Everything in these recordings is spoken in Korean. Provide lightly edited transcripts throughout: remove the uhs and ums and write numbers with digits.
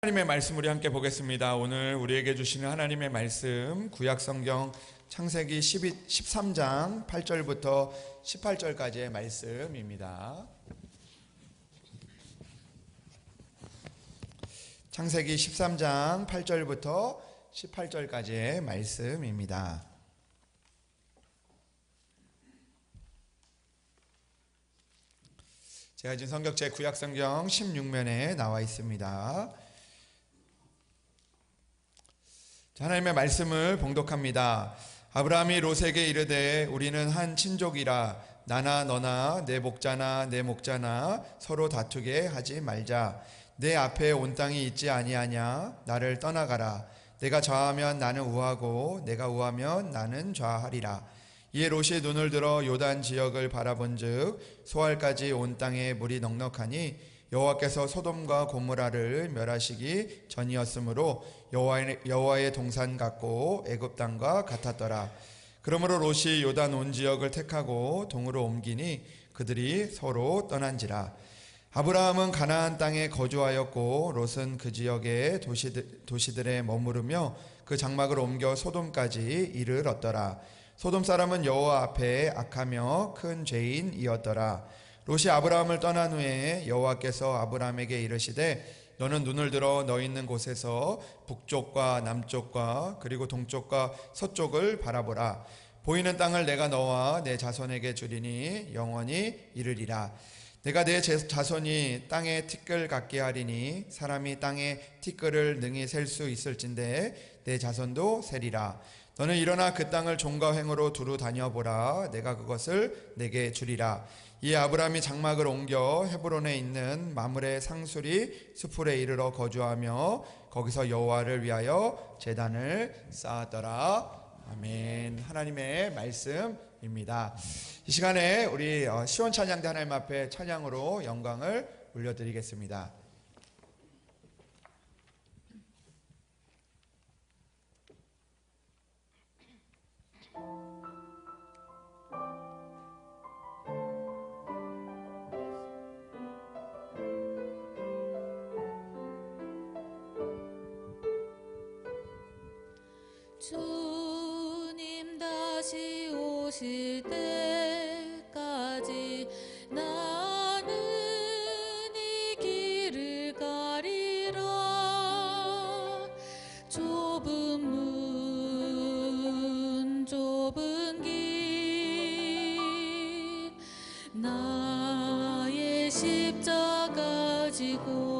하나님의 말씀 우리 함께 보겠습니다. 오늘 우리에게 주시는 하나님의 말씀 구약성경 창세기 13장 8절부터 18절까지의 말씀입니다. 창세기 13장 8절부터 18절까지의 말씀입니다. 제가 지금 성경책 구약성경 16면에 나와 있습니다. 하나님의 말씀을 봉독합니다. 아브라함이 롯에게 이르되 우리는 한 친족이라 나나 너나 내 목자나 내 목자나 서로 다투게 하지 말자. 내 앞에 온 땅이 있지 아니하냐. 나를 떠나가라. 내가 좌하면 나는 우하고 내가 우하면 나는 좌하리라. 이에 롯이 눈을 들어 요단 지역을 바라본즉 소알까지 온 땅에 물이 넉넉하니 여호와께서 소돔과 고모라를 멸하시기 전이었으므로 여호와의 동산 같고 애굽 땅과 같았더라. 그러므로 롯이 요단 온 지역을 택하고 동으로 옮기니 그들이 서로 떠난지라. 아브라함은 가나안 땅에 거주하였고 롯은 그 지역의 도시들에 머무르며 그 장막을 옮겨 소돔까지 이르렀더라. 소돔 사람은 여호와 앞에 악하며 큰 죄인이었더라. 롯이 아브라함을 떠난 후에 여호와께서 아브라함에게 이르시되 너는 눈을 들어 너 있는 곳에서 북쪽과 남쪽과 그리고 동쪽과 서쪽을 바라보라. 보이는 땅을 내가 너와 내 자손에게 주리니 영원히 이르리라. 내가 내 자손이 땅에 티끌 같게 하리니 사람이 땅에 티끌을 능히 셀 수 있을진데 내 자손도 세리라. 너는 일어나 그 땅을 종과 횡으로 두루 다녀보라. 내가 그것을 내게 주리라. 이에 아브라함이 장막을 옮겨 헤브론에 있는 마므레 상수리 수풀에 이르러 거주하며 거기서 여호와를 위하여 제단을 쌓았더라. 아멘. 하나님의 말씀입니다. 이 시간에 우리 시원 찬양대 하나님 앞에 찬양으로 영광을 올려드리겠습니다. 주님 다시 오실 때까지 나는 이 길을 가리라. 좁은 문 좁은 길 나의 십자가 지고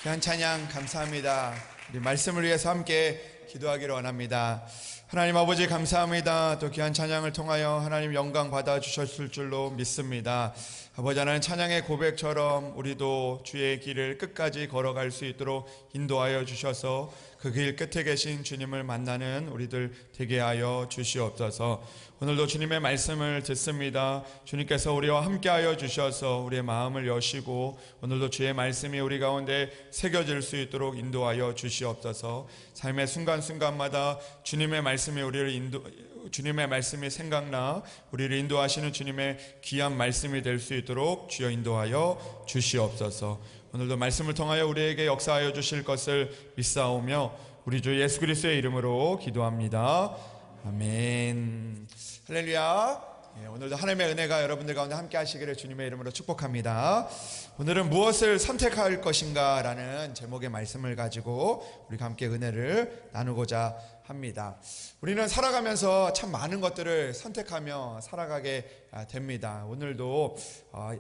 귀한 찬양 감사합니다. 우리 말씀을 위해서 함께 기도하기를 원합니다. 하나님 아버지 감사합니다. 또 귀한 찬양을 통하여 하나님 영광 받아주셨을 줄로 믿습니다. 아버지 하나님 찬양의 고백처럼 우리도 주의 길을 끝까지 걸어갈 수 있도록 인도하여 주셔서 그 길 끝에 계신 주님을 만나는 우리들 되게 하여 주시옵소서. 오늘도 주님의 말씀을 듣습니다. 주님께서 우리와 함께하여 주셔서 우리의 마음을 여시고 오늘도 주의 말씀이 우리 가운데 새겨질 수 있도록 인도하여 주시옵소서. 삶의 순간순간마다 주님의 말씀이 주님의 말씀이 생각나 우리를 인도하시는 주님의 귀한 말씀이 될 수 있도록 주여 인도하여 주시옵소서. 오늘도 말씀을 통하여 우리에게 역사하여 주실 것을 믿사오며 우리 주 예수 그리스도의 이름으로 기도합니다. 아멘. 할렐루야. 오늘도 하나님의 은혜가 여러분들 가운데 함께 하시기를 주님의 이름으로 축복합니다. 오늘은 무엇을 선택할 것인가 라는 제목의 말씀을 가지고 우리가 함께 은혜를 나누고자 합니다. 우리는 살아가면서 참 많은 것들을 선택하며 살아가게 됩니다. 오늘도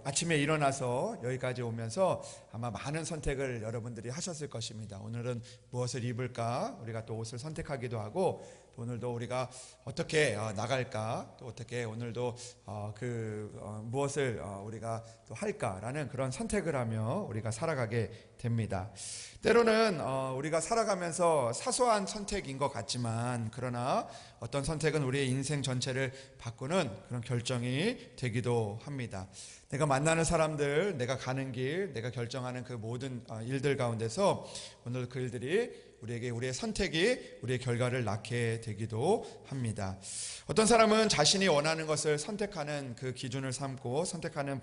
아침에 일어나서 여기까지 오면서 아마 많은 선택을 여러분들이 하셨을 것입니다. 오늘은 무엇을 입을까? 우리가 또 옷을 선택하기도 하고 또 오늘도 우리가 어떻게 나갈까? 또 어떻게 오늘도 무엇을 우리가 또 할까라는 그런 선택을 하며 우리가 살아가게 됩니다. 때로는 우리가 살아가면서 사소한 선택인 것 같지만 그러나 어떤 선택은 우리의 인생 전체를 바꾸는 그런 결정이 되기도 합니다. 내가 만나는 사람들, 내가 가는 길, 내가 결정하는 그 모든 일들 가운데서 오늘 그 일들이 우리에게 우리의 선택이 우리의 결과를 낳게 되기도 합니다. 어떤 사람은 자신이 원하는 것을 선택하는 그 기준을 삼고 선택하는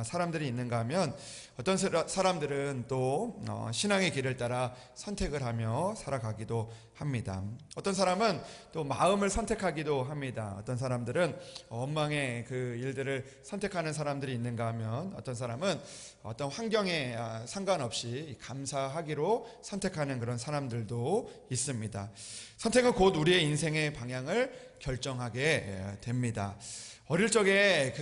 사람들이 있는가 하면 어떤 사람들은 또 신앙의 길을 따라 선택을 하며 살아가기도 합니다. 어떤 사람은 또 마음을 선택하기도 합니다. 어떤 사람들은 원망의 그 일들을 선택하는 사람들이 있는가 하면 어떤 사람은 어떤 환경에 상관없이 감사하기로 선택하는 그런 사람들도 있습니다. 선택은 곧 우리의 인생의 방향을 결정하게 됩니다. 어릴 적에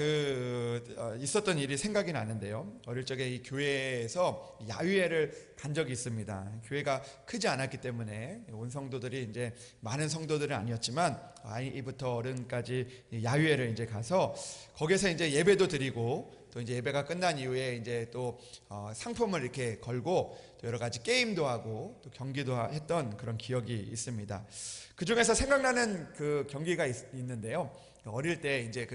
있었던 일이 생각이 나는데요. 어릴 적에 이 교회에서 야유회를 간 적이 있습니다. 교회가 크지 않았기 때문에 온 성도들이 이제 많은 성도들은 아니었지만 아이부터 어른까지 야유회를 이제 가서 거기서 이제 예배도 드리고 또 이제 예배가 끝난 이후에 이제 또 상품을 이렇게 걸고 또 여러 가지 게임도 하고 또 경기도 했던 그런 기억이 있습니다. 그 중에서 생각나는 그 경기가 있는데요. 어릴 때 이제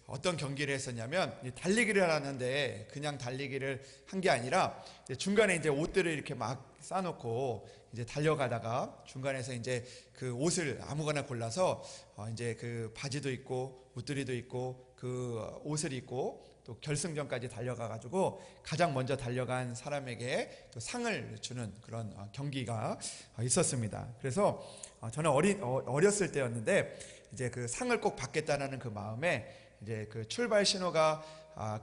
어떤 경기를 했었냐면 달리기를 하는데 그냥 달리기를 한 게 아니라 중간에 이제 옷들을 이렇게 막 싸놓고 이제 달려가다가 중간에서 이제 그 옷을 아무거나 골라서 이제 그 바지도 있고 옷들이도 있고 그 옷을 입고 또 결승전까지 달려가가지고 가장 먼저 달려간 사람에게 또 상을 주는 그런 경기가 있었습니다. 그래서 저는 어렸을 때였는데 이제 그 상을 꼭 받겠다는 그 마음에 이제 그 출발 신호가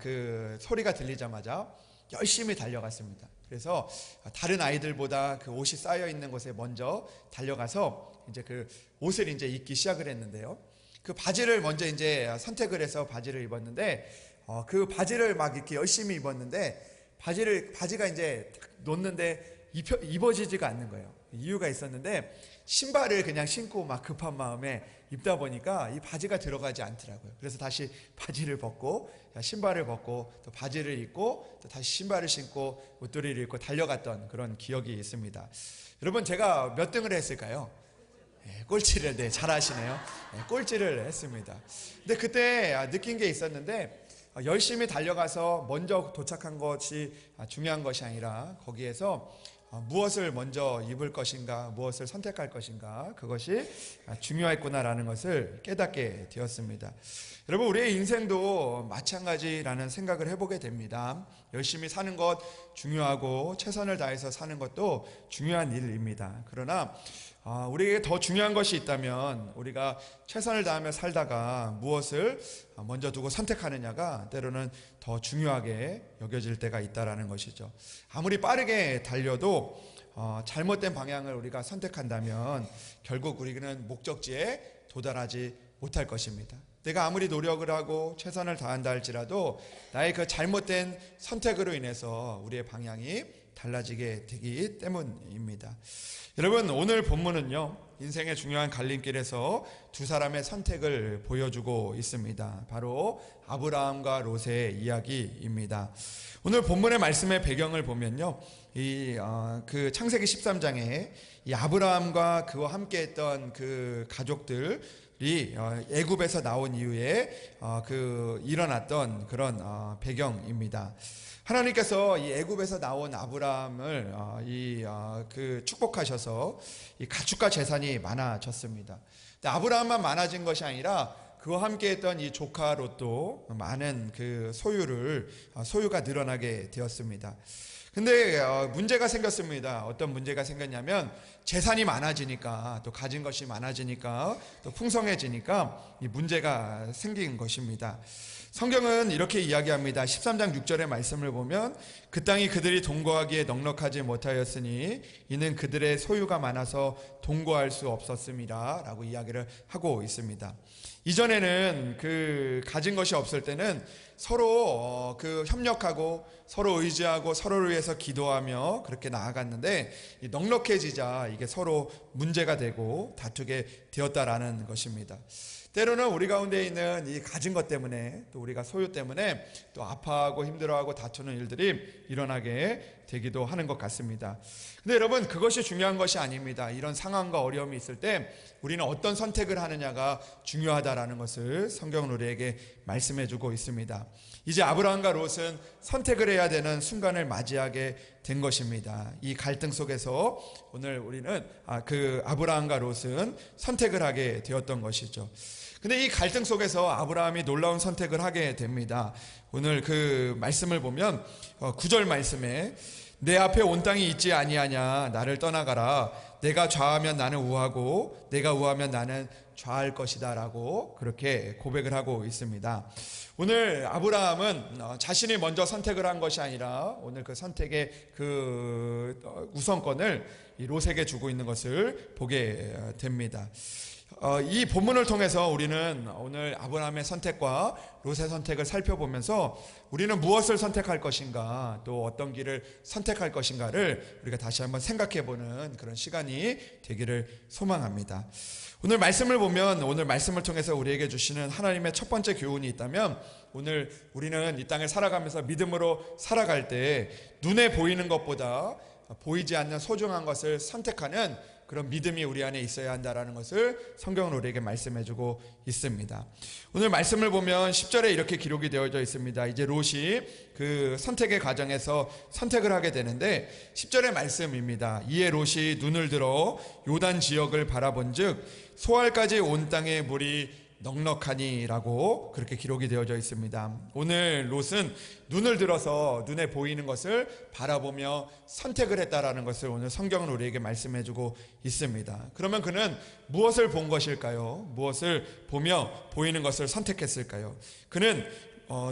그 소리가 들리자마자 열심히 달려갔습니다. 그래서 다른 아이들보다 그 옷이 쌓여 있는 곳에 먼저 달려가서 이제 그 옷을 이제 입기 시작을 했는데요. 그 바지를 먼저 이제 선택을 해서 바지를 입었는데 그 바지를 막 이렇게 열심히 입었는데 바지가 이제 딱 놓는데 입어지지가 않는 거예요. 이유가 있었는데 신발을 그냥 신고 막 급한 마음에 입다 보니까 이 바지가 들어가지 않더라고요. 그래서 다시 바지를 벗고 신발을 벗고 또 바지를 입고 또 다시 신발을 신고 옷도리를 입고 달려갔던 그런 기억이 있습니다. 여러분 제가 몇 등을 했을까요? 꼴찌를 잘하시네요. 꼴찌를 했습니다. 근데 그때 느낀 게 있었는데 열심히 달려가서 먼저 도착한 것이 중요한 것이 아니라 거기에서 무엇을 먼저 입을 것인가, 무엇을 선택할 것인가, 그것이 중요했구나라는 것을 깨닫게 되었습니다. 여러분, 우리의 인생도 마찬가지라는 생각을 해보게 됩니다. 열심히 사는 것 중요하고 최선을 다해서 사는 것도 중요한 일입니다. 그러나 우리에게 더 중요한 것이 있다면 우리가 최선을 다하며 살다가 무엇을 먼저 두고 선택하느냐가 때로는 더 중요하게 여겨질 때가 있다는 것이죠. 아무리 빠르게 달려도 잘못된 방향을 우리가 선택한다면 결국 우리는 목적지에 도달하지 못할 것입니다. 내가 아무리 노력을 하고 최선을 다한다 할지라도 나의 그 잘못된 선택으로 인해서 우리의 방향이 달라지게 되기 때문입니다. 여러분, 오늘 본문은요, 인생의 중요한 갈림길에서 두 사람의 선택을 보여주고 있습니다. 바로 아브라함과 롯의 이야기입니다. 오늘 본문의 말씀의 배경을 보면요, 그 창세기 13장에 이 아브라함과 그와 함께했던 그 가족들이 애굽에서 나온 이후에 일어났던 그런 배경입니다. 하나님께서 이 애굽에서 나온 아브라함을 축복하셔서 이 가축과 재산이 많아졌습니다. 근데 아브라함만 많아진 것이 아니라 그와 함께했던 이 조카 롯도 많은 그 소유가 늘어나게 되었습니다. 근데 문제가 생겼습니다. 어떤 문제가 생겼냐면 재산이 많아지니까, 또 가진 것이 많아지니까, 또 풍성해지니까 이 문제가 생긴 것입니다. 성경은 이렇게 이야기합니다. 13장 6절의 말씀을 보면 그 땅이 그들이 동거하기에 넉넉하지 못하였으니 이는 그들의 소유가 많아서 동거할 수 없었음이라 라고 이야기를 하고 있습니다. 이전에는 그 가진 것이 없을 때는 서로 협력하고 서로 의지하고 서로를 위해서 기도하며 그렇게 나아갔는데 이 넉넉해지자 이게 서로 문제가 되고 다투게 되었다라는 것입니다. 때로는 우리 가운데 있는 이 가진 것 때문에, 또 우리가 소유 때문에 또 아파하고 힘들어하고 다투는 일들이 일어나게 되기도 하는 것 같습니다. 근데 여러분, 그것이 중요한 것이 아닙니다. 이런 상황과 어려움이 있을 때 우리는 어떤 선택을 하느냐가 중요하다라는 것을 성경은 우리에게 말씀해 주고 있습니다. 이제 아브라함과 롯은 선택을 해야 되는 순간을 맞이하게 된 것입니다. 이 갈등 속에서 오늘 우리는 아브라함과 롯은 선택을 하게 되었던 것이죠. 근데 이 갈등 속에서 아브라함이 놀라운 선택을 하게 됩니다. 오늘 그 말씀을 보면 9절 말씀에 내 앞에 온 땅이 있지 아니하냐, 나를 떠나가라. 내가 좌하면 나는 우하고 내가 우하면 나는 좌할 것이다 라고 그렇게 고백을 하고 있습니다. 오늘 아브라함은 자신이 먼저 선택을 한 것이 아니라 오늘 그 선택의 그 우선권을 이 롯에게 주고 있는 것을 보게 됩니다. 이 본문을 통해서 우리는 오늘 아브라함의 선택과 롯의 선택을 살펴보면서 우리는 무엇을 선택할 것인가, 또 어떤 길을 선택할 것인가를 우리가 다시 한번 생각해보는 그런 시간이 되기를 소망합니다. 오늘 말씀을 보면, 오늘 말씀을 통해서 우리에게 주시는 하나님의 첫 번째 교훈이 있다면, 오늘 우리는 이 땅을 살아가면서 믿음으로 살아갈 때 눈에 보이는 것보다 보이지 않는 소중한 것을 선택하는 그런 믿음이 우리 안에 있어야 한다는 것을 성경은 우리에게 말씀해주고 있습니다. 오늘 말씀을 보면 10절에 이렇게 기록이 되어져 있습니다. 이제 롯이 그 선택의 과정에서 선택을 하게 되는데 10절의 말씀입니다. 이에 롯이 눈을 들어 요단 지역을 바라본즉 소알까지 온 땅의 물이 넉넉하니라고 그렇게 기록이 되어져 있습니다. 오늘 롯은 눈을 들어서 눈에 보이는 것을 바라보며 선택을 했다라는 것을 오늘 성경은 우리에게 말씀해주고 있습니다. 그러면 그는 무엇을 본 것일까요? 무엇을 보며 보이는 것을 선택했을까요? 그는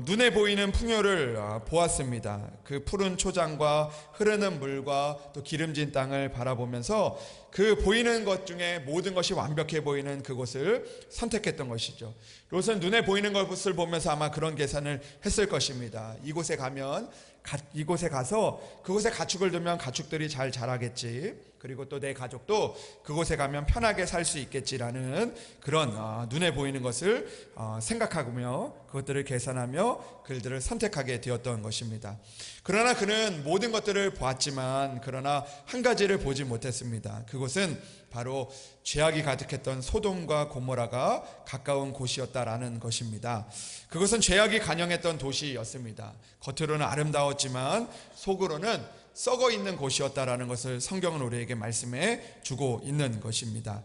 눈에 보이는 풍요를 보았습니다. 그 푸른 초장과 흐르는 물과 또 기름진 땅을 바라보면서 그 보이는 것 중에 모든 것이 완벽해 보이는 그곳을 선택했던 것이죠. 롯은 눈에 보이는 것을 보면서 아마 그런 계산을 했을 것입니다. 이곳에 가서 그곳에 가축을 두면 가축들이 잘 자라겠지. 그리고 또 내 가족도 그곳에 가면 편하게 살 수 있겠지라는 그런 눈에 보이는 것을 생각하며 그것들을 계산하며 그들을 선택하게 되었던 것입니다. 그러나 그는 모든 것들을 보았지만 그러나 한 가지를 보지 못했습니다. 그곳은 바로 죄악이 가득했던 소돔과 고모라가 가까운 곳이었다라는 것입니다. 그것은 죄악이 간영했던 도시였습니다. 겉으로는 아름다웠지만 속으로는 썩어 있는 곳이었다라는 것을 성경은 우리에게 말씀해 주고 있는 것입니다.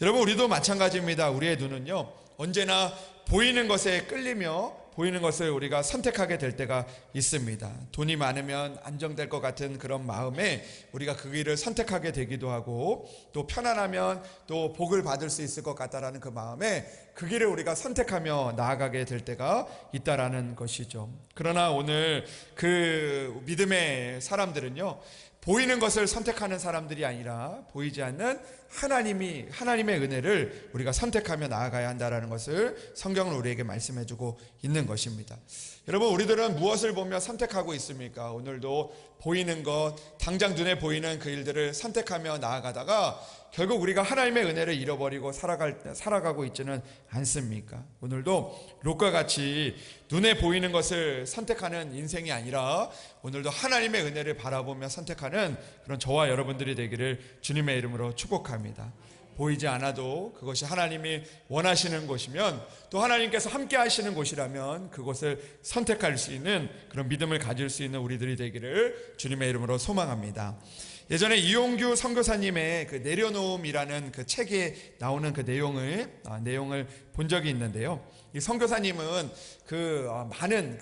여러분, 우리도 마찬가지입니다. 우리의 눈은요, 언제나 보이는 것에 끌리며 보이는 것을 우리가 선택하게 될 때가 있습니다. 돈이 많으면 안정될 것 같은 그런 마음에 우리가 그 길을 선택하게 되기도 하고, 또 편안하면 또 복을 받을 수 있을 것 같다라는 그 마음에 그 길을 우리가 선택하며 나아가게 될 때가 있다라는 것이죠. 그러나 오늘 그 믿음의 사람들은요, 보이는 것을 선택하는 사람들이 아니라 보이지 않는 하나님의 은혜를 우리가 선택하며 나아가야 한다라는 것을 성경은 우리에게 말씀해주고 있는 것입니다. 여러분, 우리들은 무엇을 보며 선택하고 있습니까? 오늘도 보이는 것, 당장 눈에 보이는 그 일들을 선택하며 나아가다가 결국 우리가 하나님의 은혜를 잃어버리고 살아가고 있지는 않습니까? 오늘도 롯과 같이 눈에 보이는 것을 선택하는 인생이 아니라 오늘도 하나님의 은혜를 바라보며 선택하는 그런 저와 여러분들이 되기를 주님의 이름으로 축복합니다. 보이지 않아도 그것이 하나님이 원하시는 곳이면, 또 하나님께서 함께 하시는 곳이라면 그곳을 선택할 수 있는 그런 믿음을 가질 수 있는 우리들이 되기를 주님의 이름으로 소망합니다. 예전에 이용규 선교사님의 그 내려놓음이라는 그 책에 나오는 그 내용을 본 적이 있는데요. 이 선교사님은 많은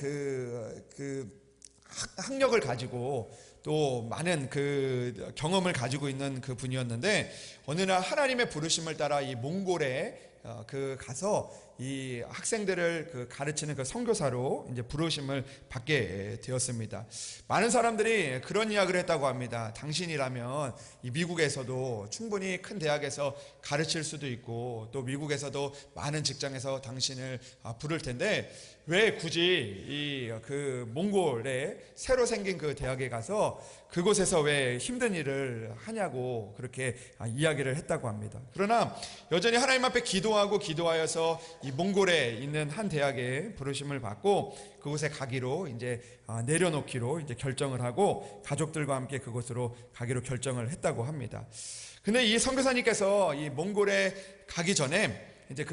학력을 가지고 또 많은 그 경험을 가지고 있는 그 분이었는데, 어느 날 하나님의 부르심을 따라 이 몽골에 가서 이 학생들을 가르치는 그 선교사로 이제 부르심을 받게 되었습니다. 많은 사람들이 그런 이야기를 했다고 합니다. 당신이라면 이 미국에서도 충분히 큰 대학에서 가르칠 수도 있고, 또 미국에서도 많은 직장에서 당신을 부를 텐데 왜 굳이 그 몽골에 새로 생긴 그 대학에 가서 그곳에서 왜 힘든 일을 하냐고 그렇게 이야기를 했다고 합니다. 그러나 여전히 하나님 앞에 기도하여서 이 몽골에 있는 한 대학에 부르심을 받고 그곳에 가기로 이제 내려놓기로 이제 결정을 하고 가족들과 함께 그곳으로 가기로 결정을 했다고 합니다. 근데 이 선교사님께서 이 몽골에 가기 전에 이제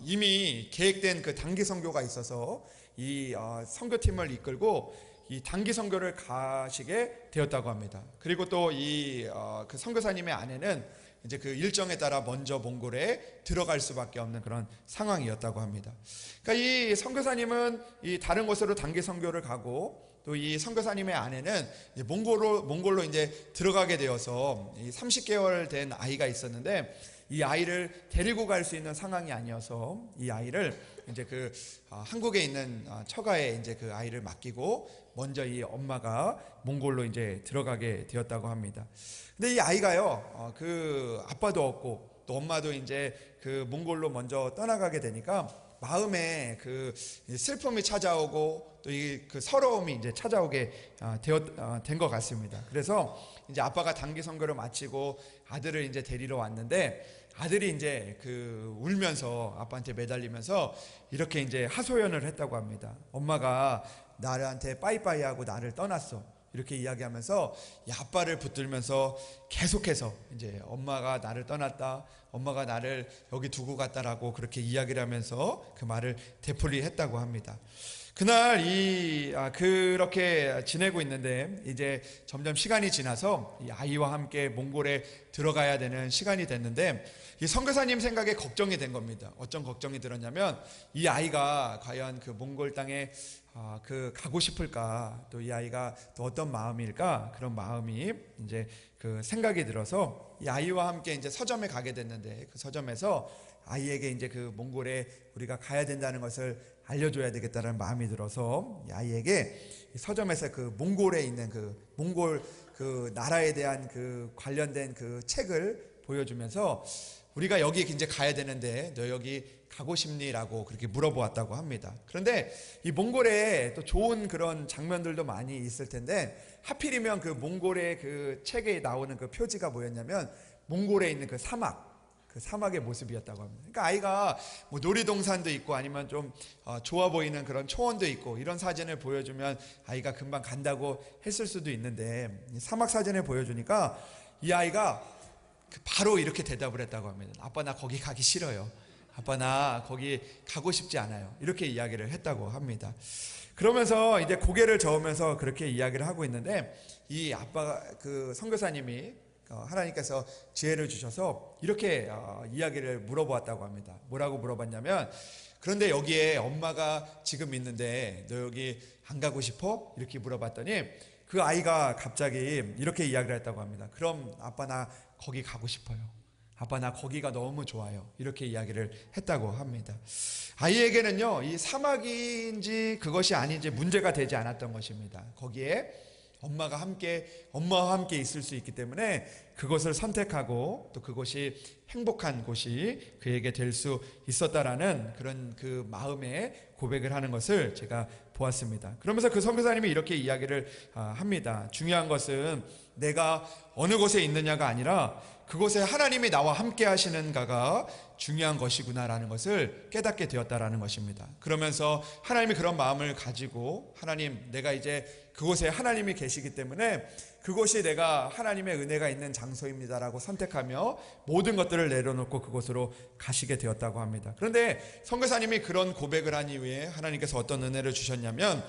이미 계획된 그 단기 선교가 있어서 이 선교팀을 이끌고 이 단기 선교를 가시게 되었다고 합니다. 그리고 또 그 선교사님의 아내는 이제 그 일정에 따라 먼저 몽골에 들어갈 수밖에 없는 그런 상황이었다고 합니다. 그러니까 이 선교사님은 이 다른 곳으로 단기 선교를 가고, 또 이 선교사님의 아내는 몽골로 이제 들어가게 되어서 이 30개월 된 아이가 있었는데, 이 아이를 데리고 갈 수 있는 상황이 아니어서 이 아이를 이제 한국에 있는 처가에 이제 그 아이를 맡기고 먼저 이 엄마가 몽골로 이제 들어가게 되었다고 합니다. 근데 이 아이가요, 그 아빠도 없고 또 엄마도 이제 그 몽골로 먼저 떠나가게 되니까 마음에 그 슬픔이 찾아오고 또 그 서러움이 이제 찾아오게 된 것 같습니다. 그래서 이제 아빠가 단기 선교를 마치고 아들을 이제 데리러 왔는데, 아들이 이제 울면서 아빠한테 매달리면서 이렇게 이제 하소연을 했다고 합니다. 엄마가 나한테 빠이빠이 하고 나를 떠났어. 이렇게 이야기하면서 이 아빠를 붙들면서 계속해서 이제 엄마가 나를 떠났다, 엄마가 나를 여기 두고 갔다라고 그렇게 이야기를 하면서 그 말을 되풀이했다고 합니다. 그날 그렇게 지내고 있는데 이제 점점 시간이 지나서 이 아이와 함께 몽골에 들어가야 되는 시간이 됐는데, 이 선교사님 생각에 걱정이 된 겁니다. 어떤 걱정이 들었냐면, 이 아이가 과연 그 몽골 땅에 가고 싶을까, 또 이 아이가 또 어떤 마음일까, 그런 마음이 이제 생각이 들어서 이 아이와 함께 이제 서점에 가게 됐는데, 그 서점에서 아이에게 이제 그 몽골에 우리가 가야 된다는 것을 알려줘야 되겠다는 마음이 들어서 이 아이에게 서점에서 그 몽골에 있는 몽골 나라에 대한 관련된 책을 보여주면서 우리가 여기 이제 가야 되는데 너 여기 가고 싶니?라고 그렇게 물어보았다고 합니다. 그런데 이 몽골에 또 좋은 그런 장면들도 많이 있을 텐데, 하필이면 그 몽골의 그 책에 나오는 그 표지가 뭐였냐면 몽골에 있는 그 사막의 모습이었다고 합니다. 그러니까 아이가 뭐 놀이동산도 있고 아니면 좀 좋아 보이는 그런 초원도 있고 이런 사진을 보여주면 아이가 금방 간다고 했을 수도 있는데, 사막 사진을 보여주니까 이 아이가 바로 이렇게 대답을 했다고 합니다. 아빠, 나 거기 가기 싫어요. 아빠, 나 거기 가고 싶지 않아요. 이렇게 이야기를 했다고 합니다. 그러면서 이제 고개를 저으면서 그렇게 이야기를 하고 있는데, 이 아빠가 선교사님이 하나님께서 지혜를 주셔서 이렇게 이야기를 물어보았다고 합니다. 뭐라고 물어봤냐면, 그런데 여기에 엄마가 지금 있는데 너 여기 안 가고 싶어? 이렇게 물어봤더니 그 아이가 갑자기 이렇게 이야기를 했다고 합니다. 그럼 아빠, 나 거기 가고 싶어요. 아빠, 나 거기가 너무 좋아요. 이렇게 이야기를 했다고 합니다. 아이에게는요, 이 사막인지 그것이 아닌지 문제가 되지 않았던 것입니다. 거기에 엄마와 함께 있을 수 있기 때문에 그곳을 선택하고 또 그곳이 행복한 곳이 그에게 될 수 있었다라는 그런 그 마음의 고백을 하는 것을 제가 보았습니다. 그러면서 그 선교사님이 이렇게 이야기를 합니다. 중요한 것은 내가 어느 곳에 있느냐가 아니라 그곳에 하나님이 나와 함께 하시는가가 중요한 것이구나라는 것을 깨닫게 되었다라는 것입니다. 그러면서 하나님이 그런 마음을 가지고 하나님, 내가 이제 그곳에 하나님이 계시기 때문에 그곳이 내가 하나님의 은혜가 있는 장소입니다라고 선택하며 모든 것들을 내려놓고 그곳으로 가시게 되었다고 합니다. 그런데 선교사님이 그런 고백을 한 이후에 하나님께서 어떤 은혜를 주셨냐면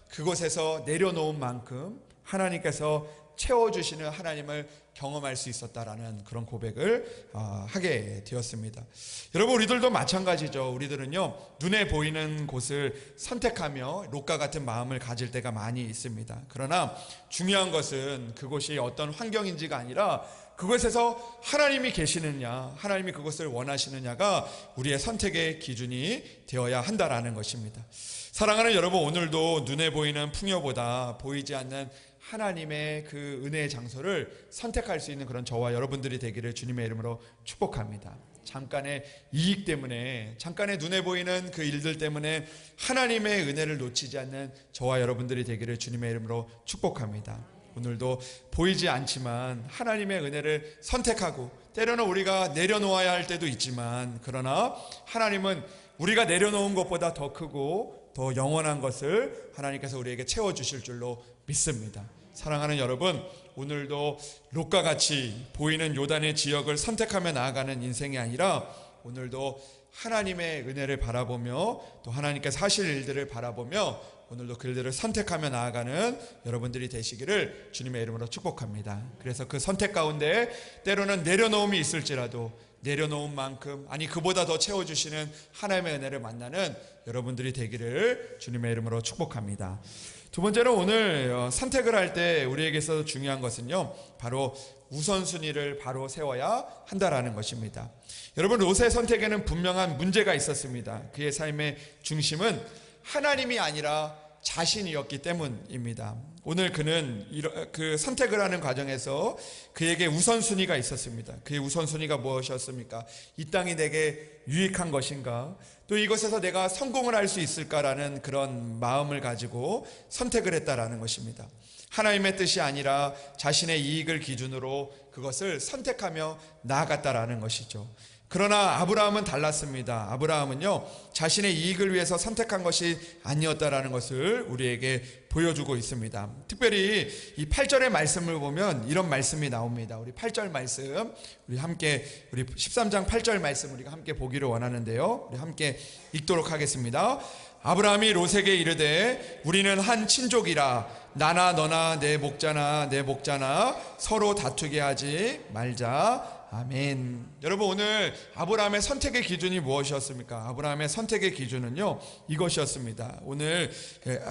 그곳에서 내려놓은 만큼 하나님께서 채워주시는 하나님을 경험할 수 있었다라는 그런 고백을 하게 되었습니다. 여러분, 우리들도 마찬가지죠. 우리들은요, 눈에 보이는 곳을 선택하며 롯과 같은 마음을 가질 때가 많이 있습니다. 그러나 중요한 것은 그곳이 어떤 환경인지가 아니라 그곳에서 하나님이 계시느냐, 하나님이 그것을 원하시느냐가 우리의 선택의 기준이 되어야 한다라는 것입니다. 사랑하는 여러분, 오늘도 눈에 보이는 풍요보다 보이지 않는 하나님의 그 은혜의 장소를 선택할 수 있는 그런 저와 여러분들이 되기를 주님의 이름으로 축복합니다. 잠깐의 이익 때문에, 잠깐의 눈에 보이는 그 일들 때문에 하나님의 은혜를 놓치지 않는 저와 여러분들이 되기를 주님의 이름으로 축복합니다. 오늘도 보이지 않지만 하나님의 은혜를 선택하고, 때로는 우리가 내려놓아야 할 때도 있지만, 그러나 하나님은 우리가 내려놓은 것보다 더 크고 더 영원한 것을 하나님께서 우리에게 채워주실 줄로 믿습니다. 사랑하는 여러분, 오늘도 롯과 같이 보이는 요단의 지역을 선택하며 나아가는 인생이 아니라 오늘도 하나님의 은혜를 바라보며 또 하나님께서 하실 일들을 바라보며 오늘도 그 일들을 선택하며 나아가는 여러분들이 되시기를 주님의 이름으로 축복합니다. 그래서 그 선택 가운데 때로는 내려놓음이 있을지라도 내려놓은 만큼, 아니 그보다 더 채워주시는 하나님의 은혜를 만나는 여러분들이 되기를 주님의 이름으로 축복합니다. 두 번째로 오늘 선택을 할 때 우리에게 있어서 중요한 것은요, 바로 우선순위를 바로 세워야 한다라는 것입니다. 여러분, 롯의 선택에는 분명한 문제가 있었습니다. 그의 삶의 중심은 하나님이 아니라 자신이었기 때문입니다. 오늘 그는 그 선택을 하는 과정에서 그에게 우선순위가 있었습니다. 그의 우선순위가 무엇이었습니까? 이 땅이 내게 유익한 것인가? 또 이것에서 내가 성공을 할 수 있을까라는 그런 마음을 가지고 선택을 했다라는 것입니다. 하나님의 뜻이 아니라 자신의 이익을 기준으로 그것을 선택하며 나아갔다라는 것이죠. 그러나 아브라함은 달랐습니다. 아브라함은요, 자신의 이익을 위해서 선택한 것이 아니었다라는 것을 우리에게 보여주고 있습니다. 특별히 이 8절의 말씀을 보면 이런 말씀이 나옵니다. 우리 8절 말씀, 우리 13장 8절 말씀 우리가 함께 보기를 원하는데요. 우리 함께 읽도록 하겠습니다. 아브라함이 롯에게 이르되 우리는 한 친족이라 나나 너나 내 목자나 내 목자나 서로 다투게 하지 말자. 아멘. 여러분, 오늘 아브라함의 선택의 기준이 무엇이었습니까? 아브라함의 선택의 기준은요, 이것이었습니다. 오늘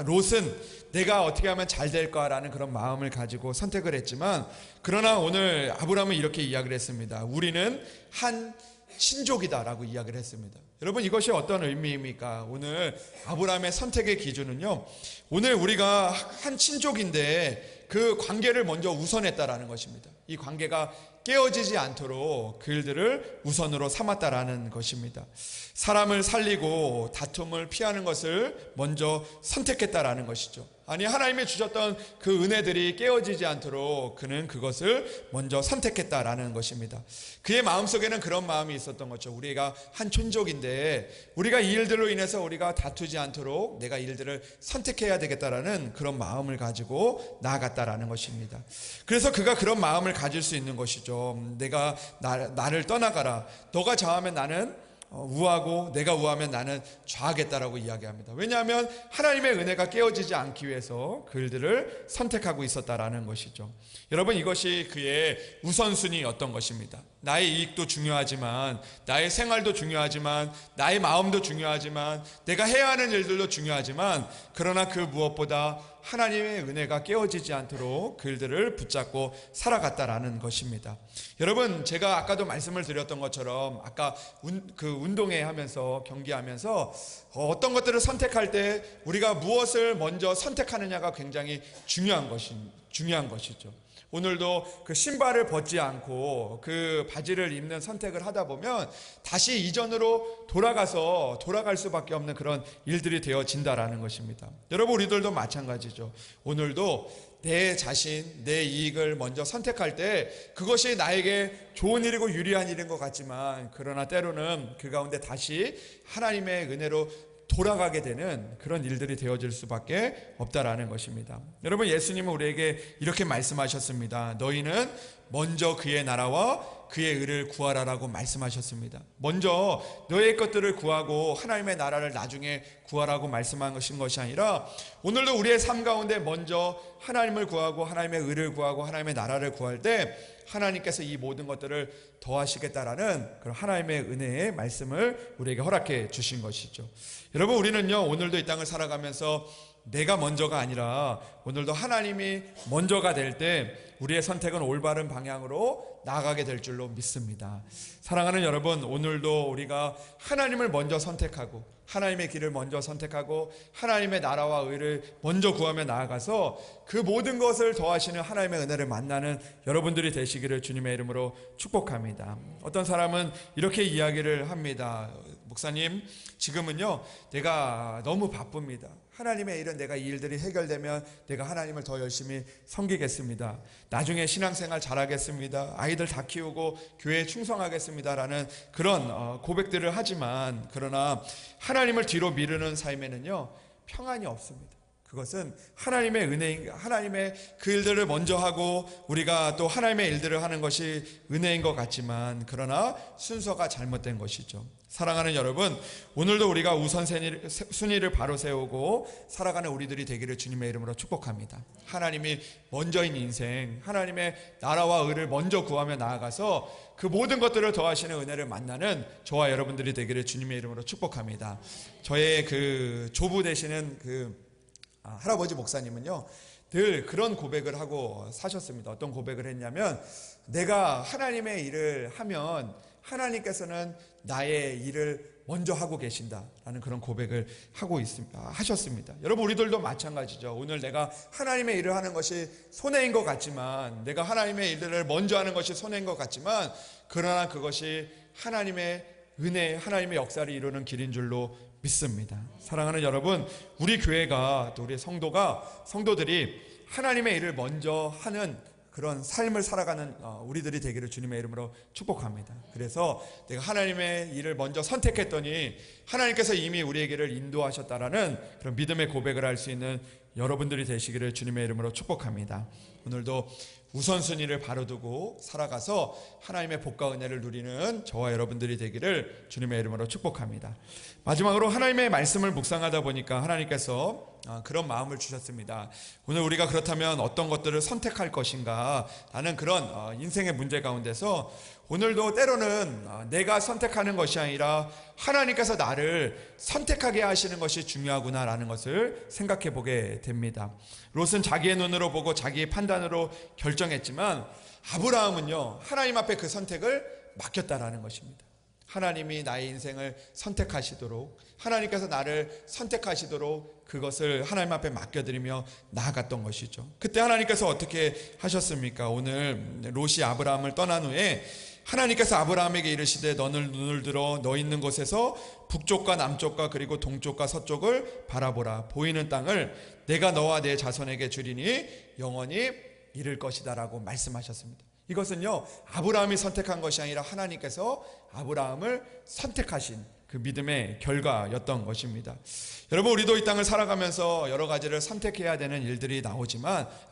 롯은 내가 어떻게 하면 잘 될까라는 그런 마음을 가지고 선택을 했지만, 그러나 오늘 아브라함은 이렇게 이야기를 했습니다. 우리는 한 친족이다라고 이야기를 했습니다. 여러분, 이것이 어떤 의미입니까? 오늘 아브라함의 선택의 기준은요, 오늘 우리가 한 친족인데 그 관계를 먼저 우선했다라는 것입니다. 이 관계가 깨어지지 않도록 그 일들을 우선으로 삼았다라는 것입니다. 사람을 살리고 다툼을 피하는 것을 먼저 선택했다라는 것이죠. 아니, 하나님이 주셨던 그 은혜들이 깨어지지 않도록 그는 그것을 먼저 선택했다라는 것입니다. 그의 마음속에는 그런 마음이 있었던 거죠. 우리가 한 촌족인데 우리가 이 일들로 인해서 우리가 다투지 않도록 내가 이 일들을 선택해야 되겠다라는 그런 마음을 가지고 나아갔다라는 것입니다. 그래서 그가 그런 마음을 가질 수 있는 것이죠. 내가 나를 떠나가라. 너가 좌하면 나는 우하고 내가 우하면 나는 좌하겠다라고 이야기합니다. 왜냐하면 하나님의 은혜가 깨어지지 않기 위해서 그 일들을 선택하고 있었다라는 것이죠. 여러분, 이것이 그의 우선순위였던 것입니다. 나의 이익도 중요하지만, 나의 생활도 중요하지만, 나의 마음도 중요하지만, 내가 해야 하는 일들도 중요하지만, 그러나 그 무엇보다 하나님의 은혜가 깨어지지 않도록 그 일들을 붙잡고 살아갔다라는 것입니다. 여러분, 제가 아까도 말씀을 드렸던 것처럼 아까 운동회 하면서 경기하면서 어떤 것들을 선택할 때 우리가 무엇을 먼저 선택하느냐가 굉장히 중요한 중요한 것이죠. 오늘도 그 신발을 벗지 않고 그 바지를 입는 선택을 하다 보면 다시 이전으로 돌아갈 수밖에 없는 그런 일들이 되어진다라는 것입니다. 여러분, 우리들도 마찬가지죠. 오늘도 내 자신, 내 이익을 먼저 선택할 때 그것이 나에게 좋은 일이고 유리한 일인 것 같지만, 그러나 때로는 그 가운데 다시 하나님의 은혜로 돌아가게 되는 그런 일들이 되어질 수밖에 없다라는 것입니다. 여러분, 예수님은 우리에게 이렇게 말씀하셨습니다. 너희는 먼저 그의 나라와 그의 의를 구하라라고 말씀하셨습니다. 먼저 너의 것들을 구하고 하나님의 나라를 나중에 구하라고 말씀하신 것이 아니라, 오늘도 우리의 삶 가운데 먼저 하나님을 구하고 하나님의 의를 구하고 하나님의 나라를 구할 때 하나님께서 이 모든 것들을 더하시겠다라는 그런 하나님의 은혜의 말씀을 우리에게 허락해 주신 것이죠. 여러분, 우리는요, 오늘도 이 땅을 살아가면서 내가 먼저가 아니라 오늘도 하나님이 먼저가 될 때 우리의 선택은 올바른 방향으로 나아가게 될 줄로 믿습니다. 사랑하는 여러분, 오늘도 우리가 하나님을 먼저 선택하고 하나님의 길을 먼저 선택하고 하나님의 나라와 의를 먼저 구하며 나아가서 그 모든 것을 더하시는 하나님의 은혜를 만나는 여러분들이 되시기를 주님의 이름으로 축복합니다. 어떤 사람은 이렇게 이야기를 합니다. 목사님, 지금은요 내가 너무 바쁩니다. 하나님의 일은 내가 이 일들이 해결되면 내가 하나님을 더 열심히 섬기겠습니다. 나중에 신앙생활 잘하겠습니다. 아이들 다 키우고 교회에 충성하겠습니다 라는 그런 고백들을 하지만, 그러나 하나님을 뒤로 미루는 삶에는요 평안이 없습니다. 그것은 하나님의 은혜인, 하나님의 그 일들을 먼저 하고 우리가 또 하나님의 일들을 하는 것이 은혜인 것 같지만, 그러나 순서가 잘못된 것이죠. 사랑하는 여러분, 오늘도 우리가 우선순위를 바로 세우고 살아가는 우리들이 되기를 주님의 이름으로 축복합니다. 하나님이 먼저인 인생, 하나님의 나라와 의를 먼저 구하며 나아가서 그 모든 것들을 더하시는 은혜를 만나는 저와 여러분들이 되기를 주님의 이름으로 축복합니다. 저의 그 조부 되시는 할아버지 목사님은요 늘 그런 고백을 하고 사셨습니다. 어떤 고백을 했냐면, 내가 하나님의 일을 하면 하나님께서는 나의 일을 먼저 하고 계신다라는 그런 고백을 하셨습니다. 여러분, 우리들도 마찬가지죠. 오늘 내가 하나님의 일을 하는 것이 손해인 것 같지만, 내가 하나님의 일들을 먼저 하는 것이 손해인 것 같지만, 그러나 그것이 하나님의 은혜, 하나님의 역사를 이루는 길인 줄로 믿습니다. 사랑하는 여러분, 우리 교회가 또 우리 성도들이 하나님의 일을 먼저 하는 그런 삶을 살아가는 우리들이 되기를 주님의 이름으로 축복합니다. 그래서 내가 하나님의 일을 먼저 선택했더니 하나님께서 이미 우리에게를 인도하셨다라는 그런 믿음의 고백을 할 수 있는 여러분들이 되시기를 주님의 이름으로 축복합니다. 오늘도 우선순위를 바로 두고 살아가서 하나님의 복과 은혜를 누리는 저와 여러분들이 되기를 주님의 이름으로 축복합니다. 마지막으로 하나님의 말씀을 묵상하다 보니까 하나님께서 그런 마음을 주셨습니다. 오늘 우리가 그렇다면 어떤 것들을 선택할 것인가 하는 그런 인생의 문제 가운데서 오늘도 때로는 내가 선택하는 것이 아니라 하나님께서 나를 선택하게 하시는 것이 중요하구나라는 것을 생각해 보게 됩니다. 롯은 자기의 눈으로 보고 자기의 판단으로 결정했지만, 아브라함은요 하나님 앞에 그 선택을 맡겼다라는 것입니다. 하나님이 나의 인생을 선택하시도록, 하나님께서 나를 선택하시도록 그것을 하나님 앞에 맡겨드리며 나아갔던 것이죠. 그때 하나님께서 어떻게 하셨습니까? 오늘 롯이 아브라함을 떠난 후에 하나님께서 아브라함에게 이르시되, 너는 눈을 들어 너 있는 곳에서 북쪽과 남쪽과 그리고 동쪽과 서쪽을 바라보라. 보이는 땅을 내가 너와 내 자손에게 주리니 영원히 이를 것이다 라고 말씀하셨습니다. 이것은요 아브라함이 선택한 것이 아니라 하나님께서 아브라함을 선택하신 그 믿음의 결과였던 것입니다. 여러분, 우리도 이 땅을 살아가면서 여러 가지를 선택해야 되는 일들이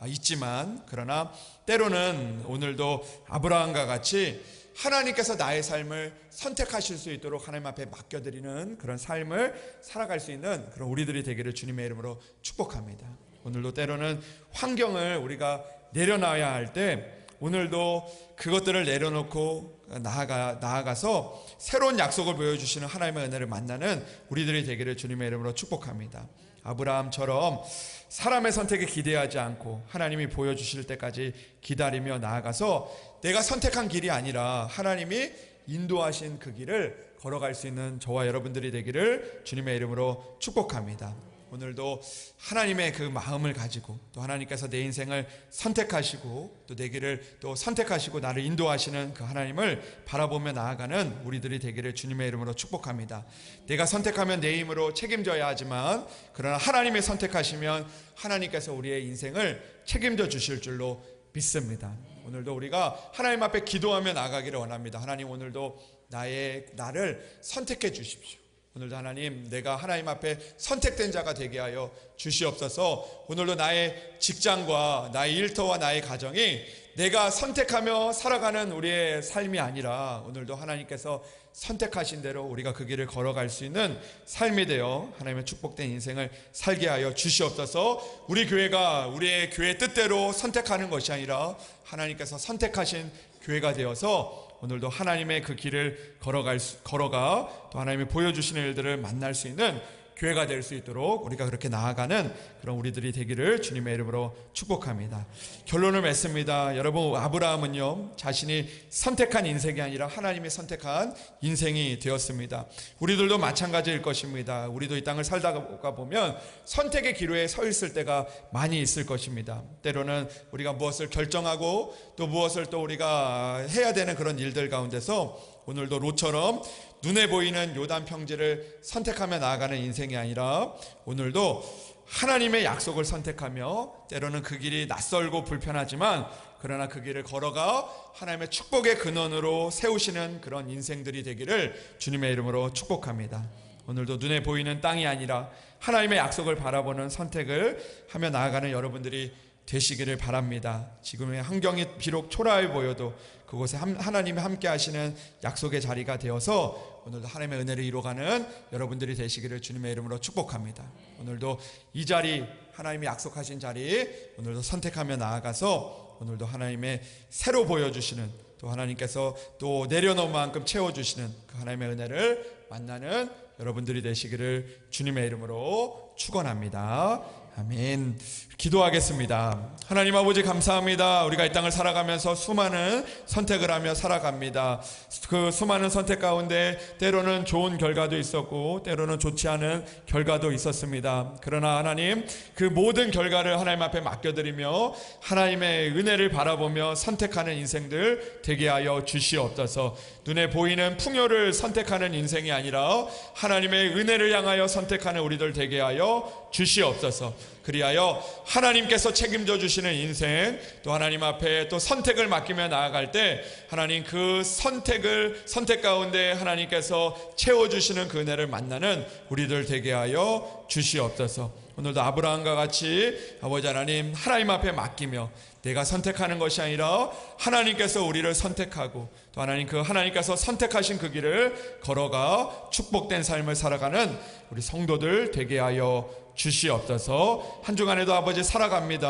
있지만 그러나 때로는 오늘도 아브라함과 같이 하나님께서 나의 삶을 선택하실 수 있도록 하나님 앞에 맡겨드리는 그런 삶을 살아갈 수 있는 그런 우리들이 되기를 주님의 이름으로 축복합니다. 오늘도 때로는 환경을 우리가 내려놔야 할 때 오늘도 그것들을 내려놓고 나아가서 새로운 약속을 보여주시는 하나님의 은혜를 만나는 우리들이 되기를 주님의 이름으로 축복합니다. 아브라함처럼 사람의 선택에 기대하지 않고 하나님이 보여주실 때까지 기다리며 나아가서 내가 선택한 길이 아니라 하나님이 인도하신 그 길을 걸어갈 수 있는 저와 여러분들이 되기를 주님의 이름으로 축복합니다. 오늘도 하나님의 그 마음을 가지고 또 하나님께서 내 인생을 선택하시고 또 내 길을 또 선택하시고 나를 인도하시는 그 하나님을 바라보며 나아가는 우리들이 되기를 주님의 이름으로 축복합니다. 내가 선택하면 내 힘으로 책임져야 하지만 그러나 하나님이 선택하시면 하나님께서 우리의 인생을 책임져 주실 줄로 믿습니다. 오늘도 우리가 하나님 앞에 기도하며 나아가기를 원합니다. 하나님, 오늘도 나를 선택해 주십시오. 오늘도 하나님, 내가 하나님 앞에 선택된 자가 되게 하여 주시옵소서. 오늘도 나의 직장과 나의 일터와 나의 가정이 내가 선택하며 살아가는 우리의 삶이 아니라 오늘도 하나님께서 선택하신 대로 우리가 그 길을 걸어갈 수 있는 삶이 되어 하나님의 축복된 인생을 살게 하여 주시옵소서. 우리 교회가 우리의 교회 뜻대로 선택하는 것이 아니라 하나님께서 선택하신 교회가 되어서 오늘도 하나님의 그 길을 걸어가 또 하나님이 보여주시는 일들을 만날 수 있는 교회가 될 수 있도록 우리가 그렇게 나아가는 그런 우리들이 되기를 주님의 이름으로 축복합니다. 결론을 맺습니다. 여러분, 아브라함은요, 자신이 선택한 인생이 아니라 하나님이 선택한 인생이 되었습니다. 우리들도 마찬가지일 것입니다. 우리도 이 땅을 살다가 보면 선택의 기로에 서 있을 때가 많이 있을 것입니다. 때로는 우리가 무엇을 결정하고 또 무엇을 또 우리가 해야 되는 그런 일들 가운데서 오늘도 롯처럼 눈에 보이는 요단 평지를 선택하며 나아가는 인생이 아니라 오늘도 하나님의 약속을 선택하며 때로는 그 길이 낯설고 불편하지만 그러나 그 길을 걸어가 하나님의 축복의 근원으로 세우시는 그런 인생들이 되기를 주님의 이름으로 축복합니다. 오늘도 눈에 보이는 땅이 아니라 하나님의 약속을 바라보는 선택을 하며 나아가는 여러분들이 되시기를 바랍니다. 지금의 환경이 비록 초라해 보여도 그곳에 하나님이 함께 하시는 약속의 자리가 되어서 오늘도 하나님의 은혜를 이루어가는 여러분들이 되시기를 주님의 이름으로 축복합니다. 오늘도 이 자리, 하나님이 약속하신 자리 오늘도 선택하며 나아가서 오늘도 하나님의 새로 보여주시는 또 하나님께서 또 내려놓은 만큼 채워주시는 그 하나님의 은혜를 만나는 여러분들이 되시기를 주님의 이름으로 축원합니다. 아멘. 기도하겠습니다. 하나님 아버지, 감사합니다. 우리가 이 땅을 살아가면서 수많은 선택을 하며 살아갑니다. 그 수많은 선택 가운데 때로는 좋은 결과도 있었고 때로는 좋지 않은 결과도 있었습니다. 그러나 하나님, 그 모든 결과를 하나님 앞에 맡겨드리며 하나님의 은혜를 바라보며 선택하는 인생들 되게 하여 주시옵소서. 눈에 보이는 풍요를 선택하는 인생이 아니라 하나님의 은혜를 향하여 선택하는 우리들 되게 하여 주시옵소서. 그리하여 하나님께서 책임져 주시는 인생, 또 하나님 앞에 또 선택을 맡기며 나아갈 때 하나님 그 선택 가운데 하나님께서 채워주시는 그 은혜를 만나는 우리들 되게 하여 주시옵소서. 오늘도 아브라함과 같이 아버지 하나님, 하나님 앞에 맡기며 내가 선택하는 것이 아니라 하나님께서 우리를 선택하고 또 하나님께서 선택하신 그 길을 걸어가 축복된 삶을 살아가는 우리 성도들 되게 하여 주시옵소서. 한 주간에도 아버지 살아갑니다.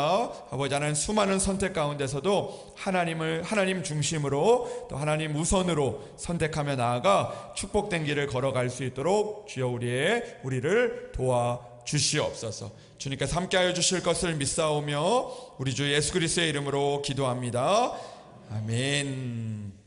아버지 하나님, 수많은 선택 가운데서도 하나님 중심으로 또 하나님 우선으로 선택하며 나아가 축복된 길을 걸어갈 수 있도록 주여 우리를 도와 주시옵소서. 주님께서 함께하여 주실 것을 믿사오며 우리 주 예수 그리스도의 이름으로 기도합니다. 아멘.